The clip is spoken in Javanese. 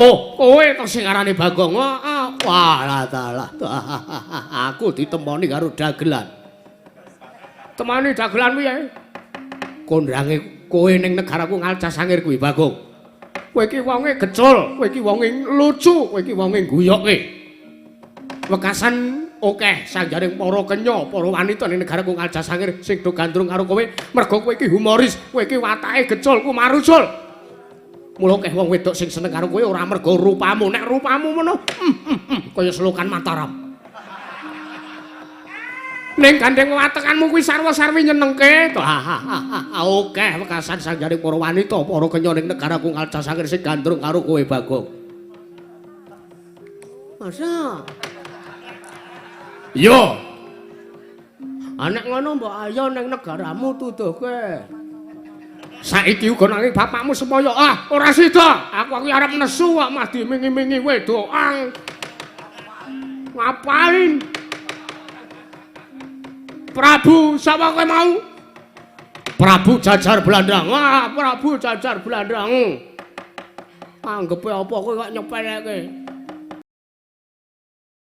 Oh, kowe to sing arane Bagong. Walah dalah. Aku ditemoni karo dagelan. Temani dagelan piye? Kondrange kowe ning negaraku Ngalcasangir kuwi Bagong. Kowe iki wonge gecul, kowe iki wonge lucu, kowe iki wonge guyokke. Wekasan akeh sanjaring para kenya, para wanita ning negaraku Ngalcasangir sing do gandrung karo kowe merga kowe iki humoris, kowe iki watake gecul, ku marusul. Mula akeh wong wedok sing seneng karo kowe ora merga rupamu, nek rupamu ngono kaya selokan Mataram. Ning gandeng watekanmu kuwi sarwa-sarwi nyenengke to. Akeh wekasan sanjaring para wanita, para kenya ning negaraku Ngalcasangir sing gandrung karo kowe Bagong. Masa? Yo. Anek ngono mbok ayo ning negaramu tuduhke. Saiki uga nanging bapakmu supaya ora sida. Aku arep nesu kok mah dimingi-mingi wedokan. Ngapain? Prabu sapa kowe mau? Prabu Jajar Blandang. Prabu Jajar Blandang. Anggepe apa kowe kok nyepeleke?